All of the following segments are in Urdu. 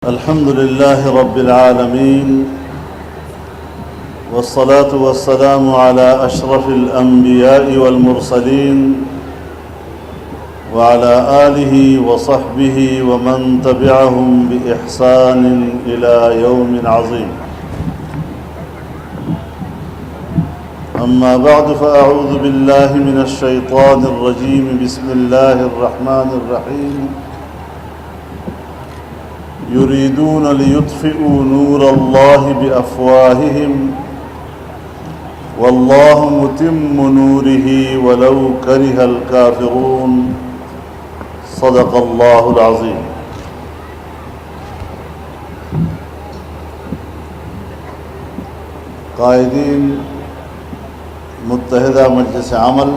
الحمد لله رب العالمين، والصلاة والسلام على أشرف الأنبياء والمرسلين وعلى آله وصحبه ومن تبعهم بإحسان إلى يوم عظيم. أما بعد، فأعوذ بالله من الشيطان الرجيم. بسم الله الرحمن الرحيم. يريدون ليطفئوا نور الله بأفواههم والله متم نوره ولو كره الكافرون. صدق الله العظيم. قائدین متحدہ مجلس عمل،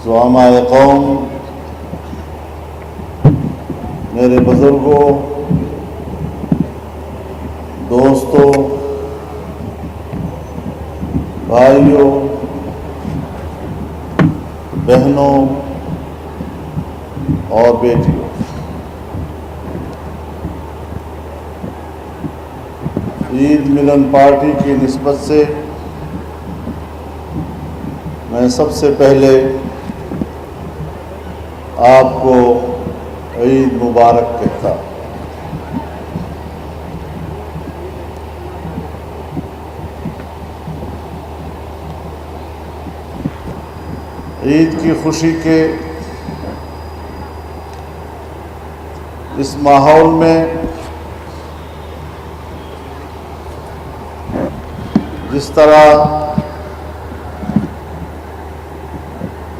زعماء قوم، میرے بزرگوں، دوستوں، بھائیوں، بہنوں اور بیٹیوں، عید ملن پارٹی کی نسبت سے میں سب سے پہلے آپ کو عید مبارک کہتا ہوں۔ عید کی خوشی کے اس ماحول میں جس طرح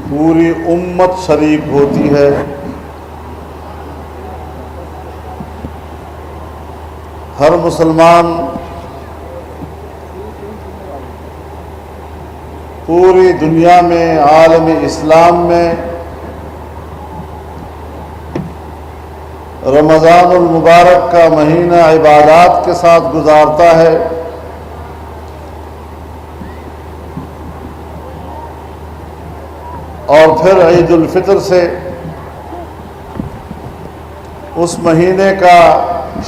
پوری امت شریک ہوتی ہے، ہر مسلمان پوری دنیا میں، عالم اسلام میں رمضان المبارک کا مہینہ عبادات کے ساتھ گزارتا ہے، اور پھر عید الفطر سے اس مہینے کا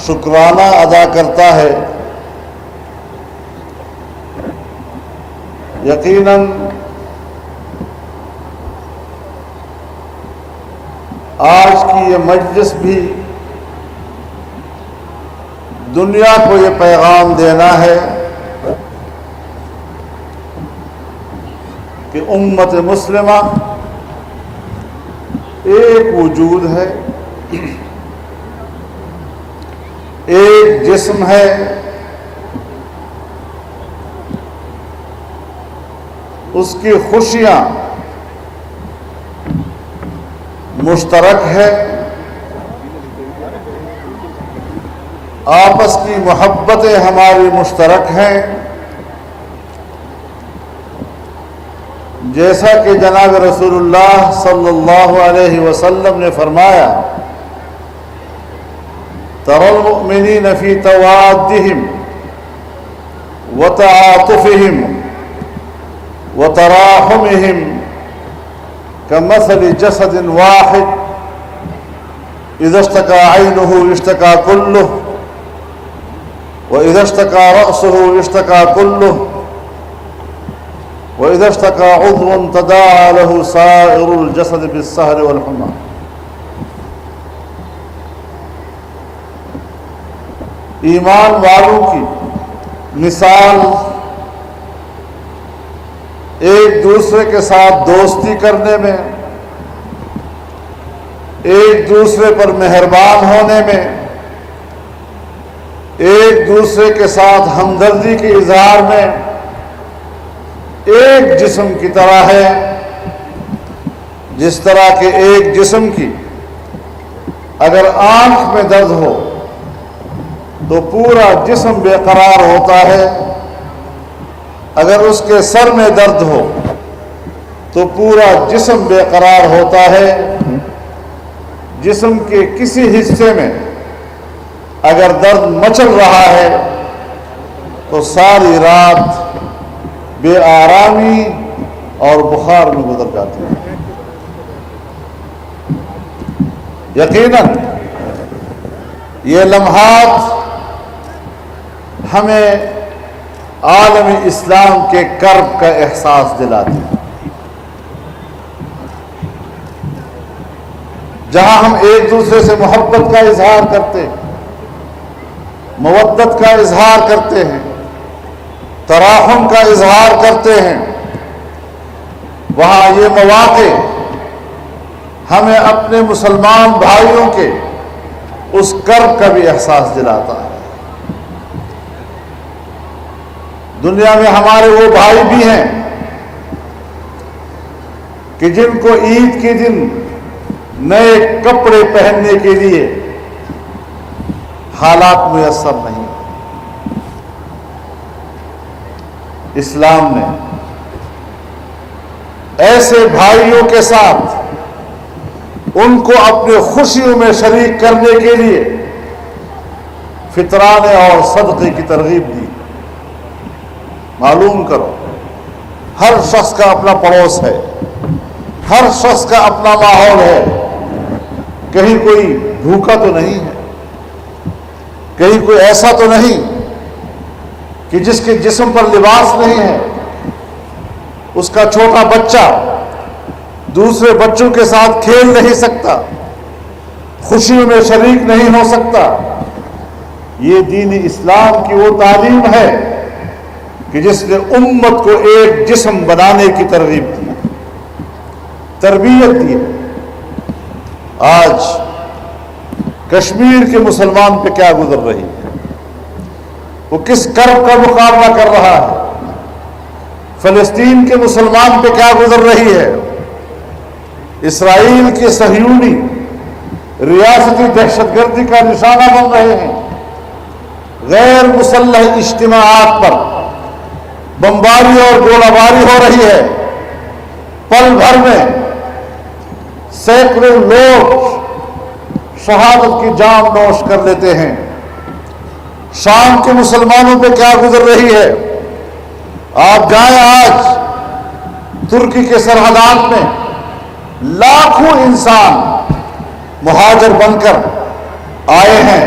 شکرانہ ادا کرتا ہے۔ یقیناً آج کی یہ مجلس بھی دنیا کو یہ پیغام دینا ہے کہ امت مسلمہ ایک وجود ہے، ایک جسم ہے، اس کی خوشیاں مشترک ہے، آپس کی محبتیں ہماری مشترک ہیں، جیسا کہ جناب رسول اللہ صلی اللہ علیہ وسلم نے فرمایا: ترى المؤمنين في توادهم وتعاطفهم وتراحمهم كمثل جسد واحد إذا اشتكى عينه اشتكى كله وإذا اشتكى رأسه اشتكى كله وإذا اشتكى عضو تداعى له سائر الجسد بالسهر والحمى۔ ایمان والوں کی مثال ایک دوسرے کے ساتھ دوستی کرنے میں، ایک دوسرے پر مہربان ہونے میں، ایک دوسرے کے ساتھ ہمدردی کے اظہار میں ایک جسم کی طرح ہے، جس طرح کہ ایک جسم کی اگر آنکھ میں درد ہو تو پورا جسم بے قرار ہوتا ہے، اگر اس کے سر میں درد ہو تو پورا جسم بے قرار ہوتا ہے۔ جسم کے کسی حصے میں اگر درد مچل رہا ہے تو ساری رات بے آرامی اور بخار میں گزر جاتی ہے۔ یقیناً یہ لمحات ہمیں عالم اسلام کے کرب کا احساس دلاتے ہیں، جہاں ہم ایک دوسرے سے محبت کا اظہار کرتے ہیں، مودت کا اظہار کرتے ہیں، تراحم کا اظہار کرتے ہیں، وہاں یہ مواقع ہمیں اپنے مسلمان بھائیوں کے اس کرب کا بھی احساس دلاتا ہے۔ دنیا میں ہمارے وہ بھائی بھی ہیں کہ جن کو عید کے دن نئے کپڑے پہننے کے لیے حالات میسر نہیں۔ اسلام نے ایسے بھائیوں کے ساتھ ان کو اپنے خوشیوں میں شریک کرنے کے لیے فطرانے اور صدقے کی ترغیب دی۔ معلوم کرو، ہر شخص کا اپنا پڑوس ہے، ہر شخص کا اپنا ماحول ہے، کہیں کوئی بھوکا تو نہیں ہے، کہیں کوئی ایسا تو نہیں کہ جس کے جسم پر لباس نہیں ہے، اس کا چھوٹا بچہ دوسرے بچوں کے ساتھ کھیل نہیں سکتا، خوشیوں میں شریک نہیں ہو سکتا۔ یہ دین اسلام کی وہ تعلیم ہے کہ جس نے امت کو ایک جسم بنانے کی ترغیب دی، تربیت دی۔ آج کشمیر کے مسلمان پہ کیا گزر رہی ہے، وہ کس کرب کا مقابلہ کر رہا ہے، فلسطین کے مسلمان پہ کیا گزر رہی ہے، اسرائیل کے صہیونی ریاستی دہشت گردی کا نشانہ بن رہے ہیں، غیر مسلح اجتماعات پر بمباری اور گولہ باری ہو رہی ہے، پل بھر میں سینکڑوں لوگ شہادت کی جام نوش کر لیتے ہیں۔ شام کے مسلمانوں پہ کیا گزر رہی ہے، آپ جائیں آج ترکی کے سرحدات میں لاکھوں انسان مہاجر بن کر آئے ہیں،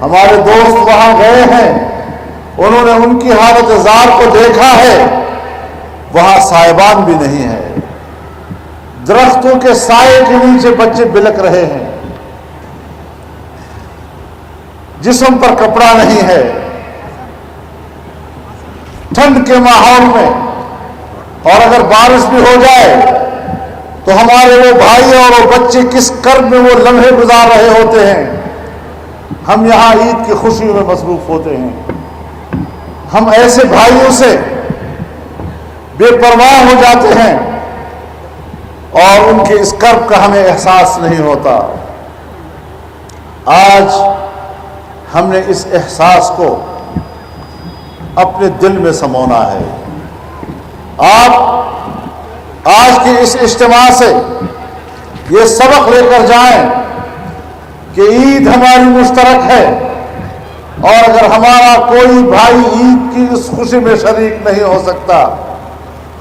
ہمارے دوست وہاں گئے ہیں، انہوں نے ان کی حالت زار کو دیکھا ہے، وہاں سائبان بھی نہیں ہے، درختوں کے سائے کے نیچے بچے بلک رہے ہیں، جسم پر کپڑا نہیں ہے، ٹھنڈ کے ماحول میں، اور اگر بارش بھی ہو جائے تو ہمارے وہ بھائی اور وہ بچے کس کرب میں وہ لمحے گزار رہے ہوتے ہیں۔ ہم یہاں عید کی خوشی میں مصروف ہوتے ہیں، ہم ایسے بھائیوں سے بے پرواہ ہو جاتے ہیں اور ان کے اس کرب کا ہمیں احساس نہیں ہوتا۔ آج ہم نے اس احساس کو اپنے دل میں سمونا ہے۔ آپ آج کے اس اجتماع سے یہ سبق لے کر جائیں کہ عید ہماری مشترک ہے، اور اگر ہمارا کوئی بھائی عید کی اس خوشی میں شریک نہیں ہو سکتا،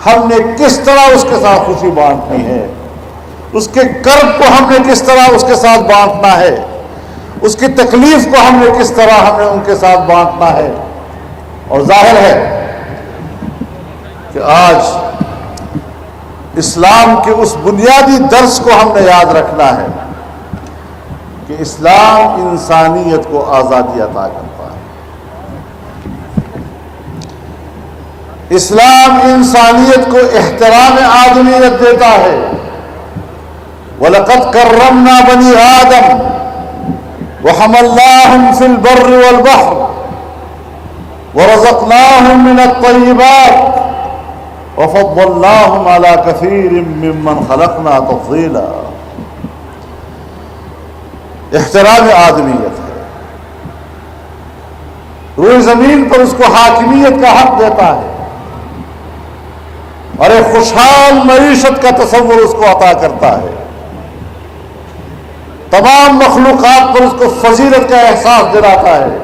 ہم نے کس طرح اس کے ساتھ خوشی بانٹنی ہے، اس کے کرب کو ہم نے کس طرح اس کے ساتھ بانٹنا ہے، اس کی تکلیف کو ہم نے کس طرح ہمیں ان کے ساتھ بانٹنا ہے۔ اور ظاہر ہے کہ آج اسلام کے اس بنیادی درس کو ہم نے یاد رکھنا ہے کہ اسلام انسانیت کو آزادی عطا کرتا ہے، اسلام انسانیت کو احترام آدمیت دیتا ہے۔ وَلَقَدْ كَرَّمْنَا بَنِي آدَمَ وَحَمَلْنَاهُمْ فِي الْبَرِّ وَالْبَحْرِ وَرَزَقْنَاهُمْ مِنَ الطَّيِّبَاتِ وَفَضَّلْنَاهُمْ عَلَى كَثِيرٍ مِّمَّنْ خَلَقْنَا تَفْضِيلًا۔ احترام آدمیت ہے، روئے زمین پر اس کو حاکمیت کا حق دیتا ہے، اور ایک خوشحال معیشت کا تصور اس کو عطا کرتا ہے، تمام مخلوقات پر اس کو فضیلت کا احساس دلاتا ہے۔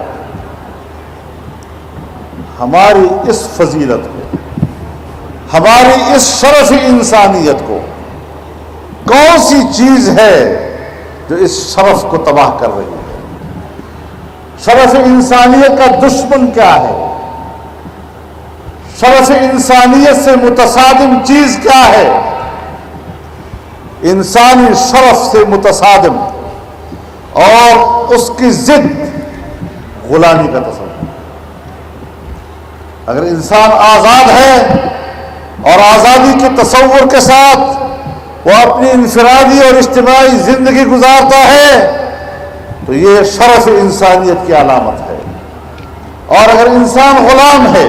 ہماری اس فضیلت کو، ہماری اس شرف انسانیت کو کون سی چیز ہے جو اس شرف کو تباہ کر رہی ہے؟ شرف انسانیت کا دشمن کیا ہے، شرف انسانیت سے متصادم چیز کیا ہے؟ انسانی شرف سے متصادم اور اس کی ضد غلامی کا تصور۔ اگر انسان آزاد ہے اور آزادی کے تصور کے ساتھ وہ اپنی انفرادی اور اجتماعی زندگی گزارتا ہے تو یہ شرف انسانیت کی علامت ہے۔ اور اگر انسان غلام ہے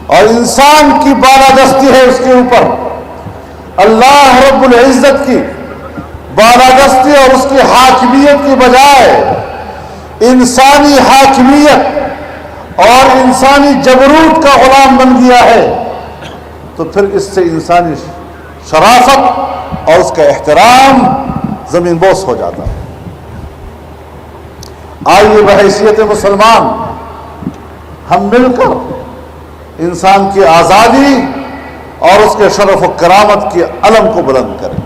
اور انسان کی بالادستی ہے اس کے اوپر، اللہ رب العزت کی بالادستی اور اس کی حاکمیت کی بجائے انسانی حاکمیت اور انسانی جبروت کا غلام بن گیا ہے تو پھر اس سے انسانی شرافت اور اس کا احترام زمین بوس ہو جاتا ہے۔ آئیے بحیثیت مسلمان ہم مل کر انسان کی آزادی اور اس کے شرف و کرامت کی علم کو بلند کریں۔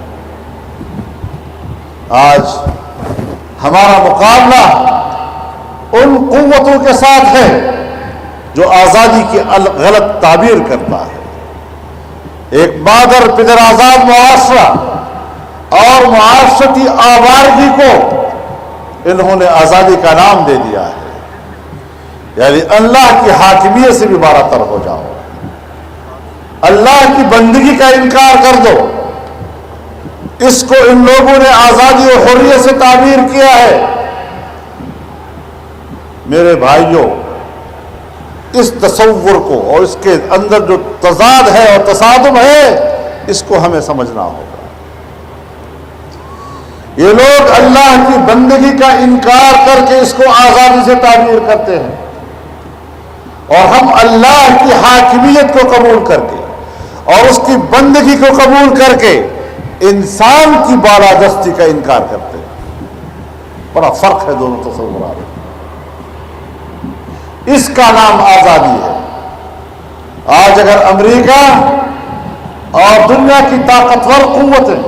آج ہمارا مقابلہ ان قوتوں کے ساتھ ہے جو آزادی کی غلط تعبیر کرتا ہے۔ ایک مادر پدر آزاد معاشرہ اور معاشرتی آوارگی کو انہوں نے آزادی کا نام دے دیا ہے، یعنی اللہ کی حاکمیت سے بھی باراتر ہو جاؤ، اللہ کی بندگی کا انکار کر دو۔ اس کو ان لوگوں نے آزادی و حریت سے تعبیر کیا ہے۔ میرے بھائیوں، اس تصور کو اور اس کے اندر جو تضاد ہے اور تصادم ہے اس کو ہمیں سمجھنا ہوگا۔ یہ لوگ اللہ کی بندگی کا انکار کر کے اس کو آزادی سے تعبیر کرتے ہیں، اور ہم اللہ کی حاکمیت کو قبول کر کے اور اس کی بندگی کو قبول کر کے انسان کی بالادستی کا انکار کرتے ہیں۔ بڑا فرق ہے دونوں تصورات۔ اس کا نام آزادی ہے۔ آج اگر امریکہ اور دنیا کی طاقتور قوتیں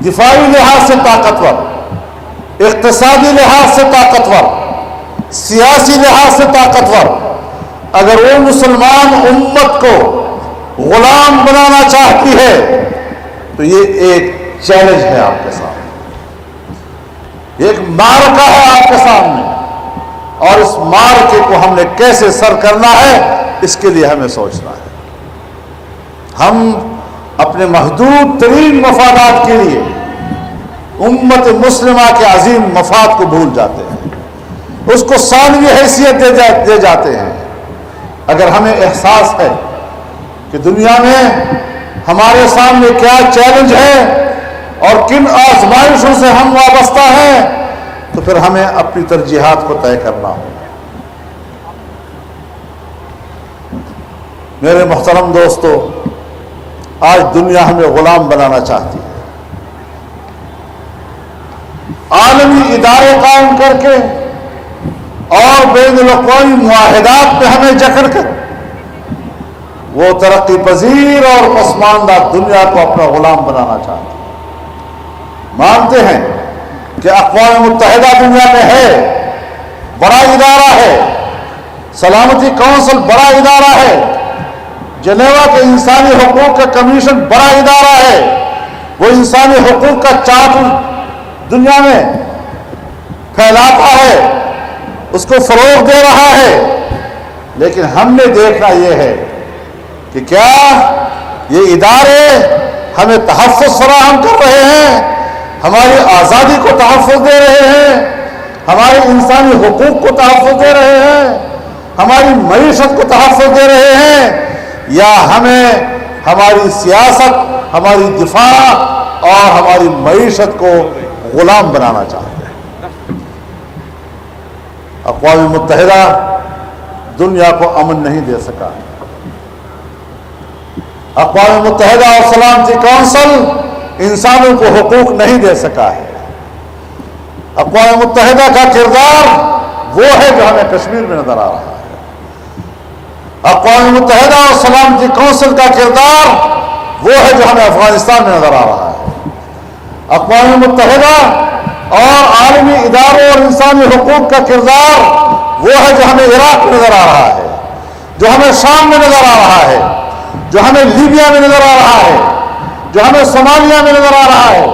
دفاعی لحاظ سے طاقتور، اقتصادی لحاظ سے طاقتور، سیاسی لحاظ سے طاقتور، اگر وہ مسلمان امت کو غلام بنانا چاہتی ہے تو یہ ایک چیلنج ہے آپ کے سامنے، ایک معرکہ ہے آپ کے سامنے، اور اس معرکے کو ہم نے کیسے سر کرنا ہے اس کے لیے ہمیں سوچنا ہے۔ ہم اپنے محدود ترین مفادات کے لیے امت مسلمہ کے عظیم مفاد کو بھول جاتے ہیں، اس کو ثانوی حیثیت دے جاتے ہیں۔ اگر ہمیں احساس ہے کہ دنیا میں ہمارے سامنے کیا چیلنج ہے اور کن آزمائشوں سے ہم وابستہ ہیں تو پھر ہمیں اپنی ترجیحات کو طے کرنا ہوگا۔ میرے محترم دوستو، آج دنیا ہمیں غلام بنانا چاہتی ہے۔ عالمی ادارے قائم کر کے اور بین الاقوامی معاہدات پہ ہمیں جکڑ کر وہ ترقی پذیر اور پسماندہ دنیا کو اپنا غلام بنانا چاہتے ہیں۔ مانتے ہیں کہ اقوام متحدہ دنیا میں ہے، بڑا ادارہ ہے، سلامتی کونسل بڑا ادارہ ہے، جنیوا کے انسانی حقوق کا کمیشن بڑا ادارہ ہے، وہ انسانی حقوق کا چارٹر دنیا میں پھیلاتا ہے، اس کو فروغ دے رہا ہے، لیکن ہم نے دیکھنا یہ ہے کہ کیا یہ ادارے ہمیں تحفظ فراہم کر رہے ہیں، ہماری آزادی کو تحفظ دے رہے ہیں، ہمارے انسانی حقوق کو تحفظ دے رہے ہیں، ہماری معیشت کو تحفظ دے رہے ہیں، یا ہمیں ہماری سیاست، ہماری دفاع اور ہماری معیشت کو غلام بنانا چاہتے ہیں۔ اقوام متحدہ دنیا کو امن نہیں دے سکا، اقوام متحدہ اور سلامتی کونسل انسانوں کو حقوق نہیں دے سکا ہے۔ اقوام متحدہ کا کردار وہ ہے جو ہمیں کشمیر میں نظر آ رہا ہے، اقوام متحدہ اور سلامتی کونسل کا کردار وہ ہے جو ہمیں افغانستان میں نظر آ رہا ہے، اقوام متحدہ اور عالمی اداروں اور انسانی حقوق کا کردار وہ ہے جو ہمیں عراق میں نظر آ رہا ہے، جو ہمیں شام میں نظر آ رہا ہے، جو ہمیں لیبیا میں نظر آ رہا ہے، جو ہمیں صومالیہ میں نظر آ رہا ہے،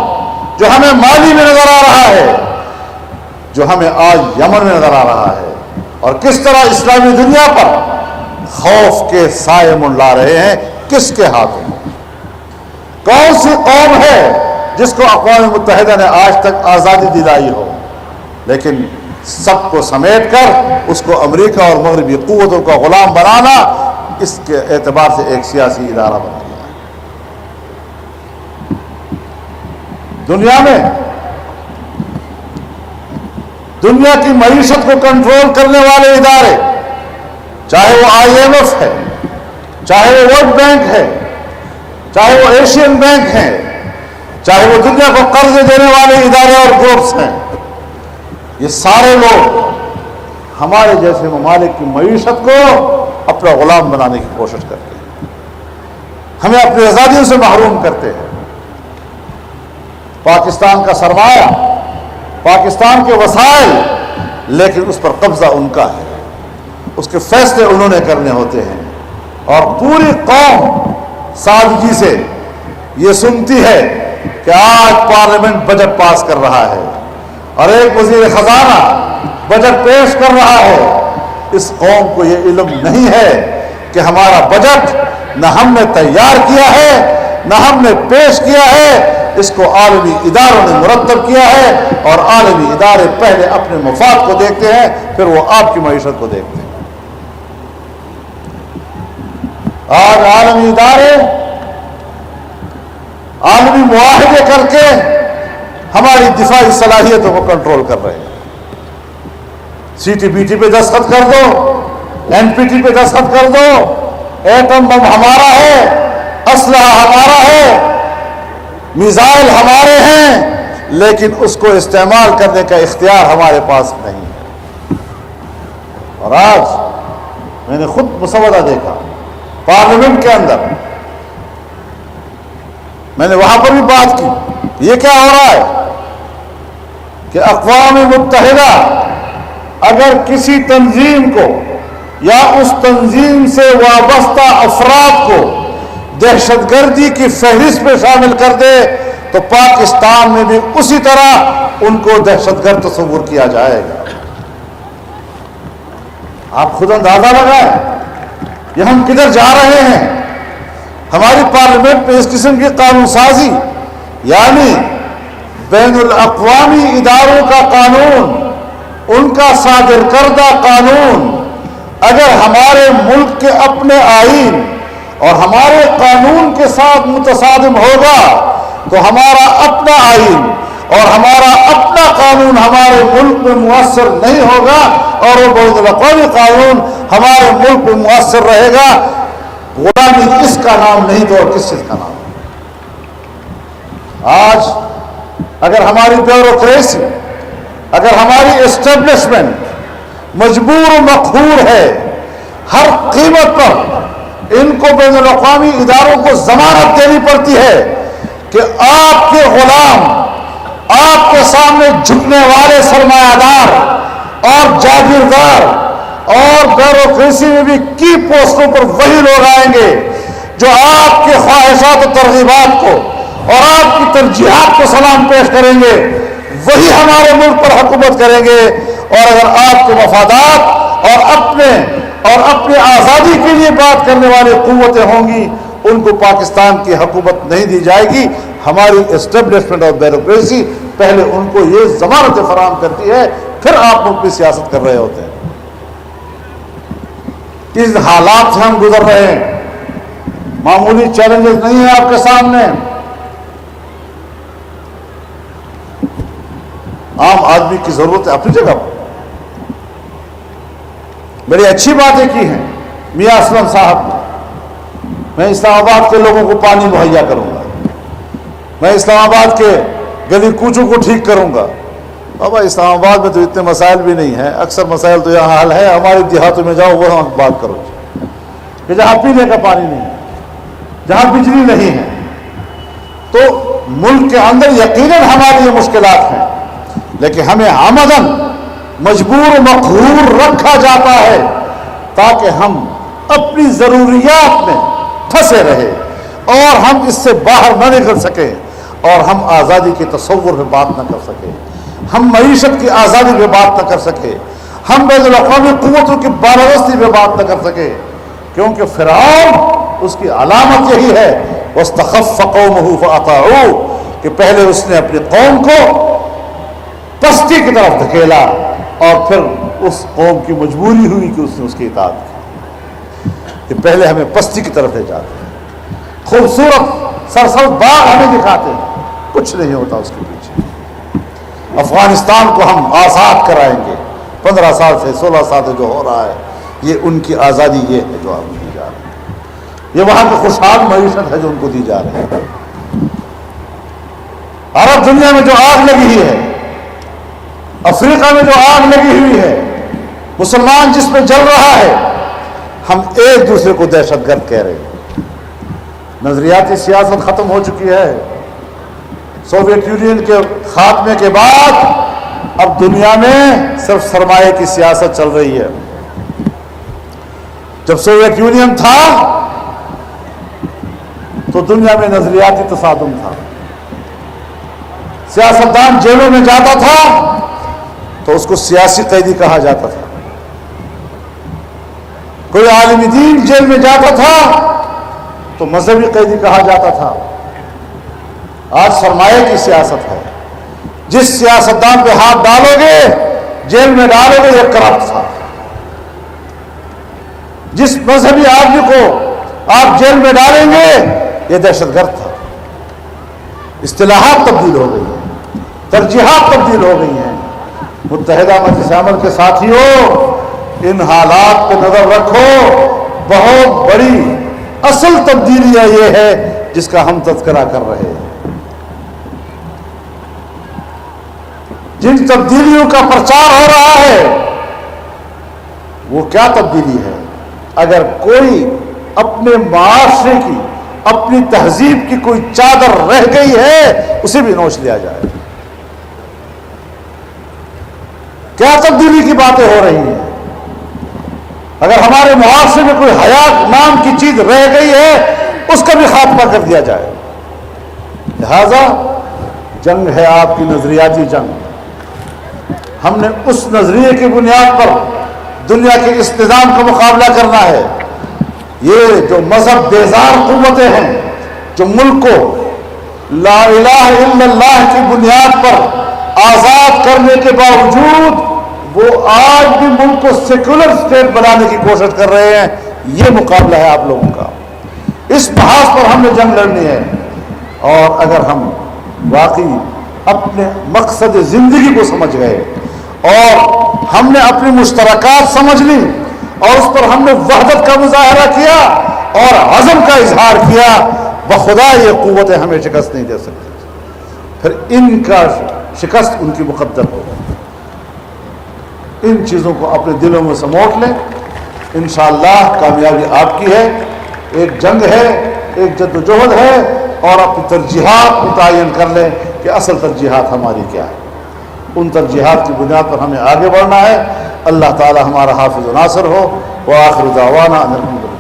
جو ہمیں مالی میں نظر آ رہا ہے، جو ہمیں آج یمن میں نظر آ رہا ہے، اور کس طرح اسلامی دنیا پر خوف کے سائے منڈلا رہے ہیں۔ کس کے ہاتھوں؟ کون سی قوم ہے جس کو اقوام متحدہ نے آج تک آزادی دلائی ہو؟ لیکن سب کو سمیٹ کر اس کو امریکہ اور مغربی قوتوں کا غلام بنانا اس کے اعتبار سے ایک سیاسی ادارہ بن گیا ہے۔ دنیا میں دنیا کی معیشت کو کنٹرول کرنے والے ادارے، چاہے وہ IMF ہے، چاہے وہ ورلڈ بینک ہے، چاہے وہ ایشین بینک ہے، چاہے وہ دنیا کو قرض دینے والے ادارے اور گروپس ہیں، یہ سارے لوگ ہمارے جیسے ممالک کی معیشت کو اپنا غلام بنانے کی کوشش کرتے ہیں، ہمیں اپنی آزادیوں سے محروم کرتے ہیں۔ پاکستان کا سرمایہ، پاکستان کے وسائل، لیکن اس پر قبضہ ان کا ہے، اس کے فیصلے انہوں نے کرنے ہوتے ہیں، اور پوری قوم سادگی سے یہ سنتی ہے کہ آج پارلیمنٹ بجٹ پاس کر رہا ہے اور ایک وزیر خزانہ بجٹ پیش کر رہا ہے۔ اس قوم کو یہ علم نہیں ہے کہ ہمارا بجٹ نہ ہم نے تیار کیا ہے نہ ہم نے پیش کیا ہے، اس کو عالمی اداروں نے مرتب کیا ہے، اور عالمی ادارے پہلے اپنے مفاد کو دیکھتے ہیں، پھر وہ آپ کی معیشت کو دیکھتے ہیں۔ آج عالمی ادارے عالمی معاہدے کر کے ہماری دفاعی صلاحیتوں کو کنٹرول کر رہے ہیں۔ CTBT پہ دستخط کر دو، NPT پہ دستخط کر دو، ایٹم بم ہمارا ہے، اسلحہ ہمارا ہے، میزائل ہمارے ہیں، لیکن اس کو استعمال کرنے کا اختیار ہمارے پاس نہیں ہے۔ اور آج میں نے خود مسودہ دیکھا پارلیمنٹ کے اندر، میں نے وہاں پر بھی بات کی، یہ کیا ہو رہا ہے کہ اقوام متحدہ اگر کسی تنظیم کو یا اس تنظیم سے وابستہ افراد کو دہشت گردی کی فہرست میں شامل کر دے تو پاکستان میں بھی اسی طرح ان کو دہشت گرد تصور کیا جائے گا۔ آپ خود اندازہ لگائیں یہ ہم کدھر جا رہے ہیں۔ ہماری پارلیمنٹ میں اس قسم کی قانون سازی، یعنی بین الاقوامی اداروں کا قانون، ان کا صادر کردہ قانون اگر ہمارے ملک کے اپنے آئین اور ہمارے قانون کے ساتھ متصادم ہوگا تو ہمارا اپنا آئین اور ہمارا اپنا قانون ہمارے ملک میں مؤثر نہیں ہوگا، اور وہ بین الاقوامی قانون ہمارے ملک میں مؤثر رہے گا۔ غلامی اس کا نام نہیں تو اور کس چیز کا نام؟ آج اگر ہماری بیوروکریسی، اگر ہماری اسٹیبلشمنٹ مجبور و مقہور ہے ہر قیمت پر ان کو بین الاقوامی اداروں کو ضمانت دینی پڑتی ہے کہ آپ کے غلام، آپ کے سامنے جھکنے والے سرمایہ دار اور جاگیردار اور بیوروکریسی میں بھی کی پوسٹوں پر وہی لوگ آئیں گے جو آپ کے خواہشات و ترغیبات کو اور آپ کی ترجیحات کو سلام پیش کریں گے، وہی ہمارے ملک پر حکومت کریں گے۔ اور اگر آپ کے مفادات اور اپنے آزادی کے لیے بات کرنے والی قوتیں ہوں گی، ان کو پاکستان کی حکومت نہیں دی جائے گی۔ ہماری اسٹیبلشمنٹ اور بیوروکریسی پہلے ان کو یہ ضمانتیں فراہم کرتی ہے، پھر آپ ملک کی سیاست کر رہے ہوتے ہیں۔ اس حالات سے ہم گزر رہے ہیں، معمولی چیلنجز نہیں ہیں آپ کے سامنے۔ عام آدمی کی ضرورت ہے اپنی جگہ پر، بڑی اچھی باتیں کی ہیں میاں اسلم صاحب نے۔ میں اسلام آباد کے لوگوں کو پانی مہیا کروں گا، میں اسلام آباد کے گلی کوچوں کو ٹھیک کروں گا۔ بابا اسلام آباد میں تو اتنے مسائل بھی نہیں ہیں، اکثر مسائل تو یہاں حل ہے، ہمارے دیہاتوں میں جاؤ وہاں بات کرو کہ جہاں پینے کا پانی نہیں ہے، جہاں بجلی نہیں ہے۔ تو ملک کے اندر یقیناً ہماری یہ مشکلات ہیں، لیکن ہمیں عمدن مجبور و مقہور رکھا جاتا ہے تاکہ ہم اپنی ضروریات میں پھنسے رہے اور ہم اس سے باہر نہ نکل سکیں، اور ہم آزادی کے تصور پہ بات نہ کر سکیں، ہم معیشت کی آزادی پہ بات نہ کر سکیں، ہم بین الاقوامی قوتوں کی بالادستی پہ بات نہ کر سکیں، کیونکہ فرعون اس کی علامت یہی ہے وَاسْتَخَفَّ قَوْمَهُ فَأَطَاعُوهُ کہ پہلے اس نے اپنی قوم کو پستی کی طرف دھکیلا اور پھر اس قوم کی مجبوری ہوئی کہ اس نے اس کی اطاعت کی۔ کہ پہلے ہمیں پستی کی طرف لے جاتے ہیں، خوبصورت سرسبز باغ ہمیں دکھاتے ہیں، کچھ نہیں ہوتا اس کے پیچھے۔ افغانستان کو ہم آزاد کرائیں گے، 15 سال سے 16 سال سے جو ہو رہا ہے، یہ ان کی آزادی یہ ہے جو ہم دی جا رہی ہے، یہ وہاں کی خوشحال معیشت ہے جو ان کو دی جا رہی ہے۔ عرب دنیا میں جو آگ لگی ہے، افریقہ میں جو آگ لگی ہوئی ہے، مسلمان جس میں جل رہا ہے، ہم ایک دوسرے کو دہشت گرد کہہ رہے ہیں۔ نظریاتی سیاست ختم ہو چکی ہے۔ سوویت یونین کے خاتمے کے بعد اب دنیا میں صرف سرمایہ کی سیاست چل رہی ہے۔ جب سوویت یونین تھا تو دنیا میں نظریاتی تصادم تھا، سیاستدان جیلوں میں جاتا تھا تو اس کو سیاسی قیدی کہا جاتا تھا، کوئی عالم دین جیل میں جاتا تھا تو مذہبی قیدی کہا جاتا تھا۔ آج سرمایہ کی سیاست ہے، جس سیاستدان پہ ہاتھ ڈالو گے جیل میں ڈالو گے یہ کرپٹ تھا، جس مذہبی آدمی کو آپ جیل میں ڈالیں گے یہ دہشت گرد تھا۔ اصطلاحات تبدیل ہو گئی ہیں، ترجیحات تبدیل ہو گئی ہیں۔ متحدہ مجلس عمل کے ساتھیوں، ان حالات پہ نظر رکھو، بہت بڑی اصل تبدیلیاں یہ ہے جس کا ہم تذکرہ کر رہے ہیں۔ جن تبدیلیوں کا پرچار ہو رہا ہے وہ کیا تبدیلی ہے؟ اگر کوئی اپنے معاشرے کی، اپنی تہذیب کی کوئی چادر رہ گئی ہے اسے بھی نوچ لیا جائے۔ کیا تبدیلی کی باتیں ہو رہی ہیں؟ اگر ہمارے معاشرے میں کوئی حیا نام کی چیز رہ گئی ہے اس کا بھی خاتمہ کر دیا جائے۔ لہذا جنگ ہے آپ کی نظریاتی جنگ۔ ہم نے اس نظریے کی بنیاد پر دنیا کے اس نظام کا مقابلہ کرنا ہے۔ یہ جو مذہب بیزار قوتیں ہیں جو ملک کو لا الہ الا اللہ کی بنیاد پر آزاد کرنے کے باوجود وہ آج بھی ملک کو سیکولر اسٹیٹ بنانے کی کوشش کر رہے ہیں، یہ مقابلہ ہے آپ لوگوں کا۔ اس محاذ پر ہم نے جنگ لڑنی ہے، اور اگر ہم واقعی اپنے مقصد زندگی کو سمجھ گئے اور ہم نے اپنی مشترکات سمجھ لی اور اس پر ہم نے وحدت کا مظاہرہ کیا اور عزم کا اظہار کیا، بخدا یہ قوتیں ہمیں شکست نہیں دے سکتی۔ پھر ان کا شکست ان کی مقدر ہوگا۔ ان چیزوں کو اپنے دلوں میں سموٹ لیں، انشاءاللہ کامیابی آپ کی ہے۔ ایک جنگ ہے، ایک جد و جہد ہے، اور اپنی ترجیحات متعین کر لیں کہ اصل ترجیحات ہماری کیا ہے۔ ان ترجیحات کی بنیاد پر ہمیں آگے بڑھنا ہے۔ اللہ تعالی ہمارا حافظ و ناصر ہو۔ وآخر دعوانا ان الحمد للہ۔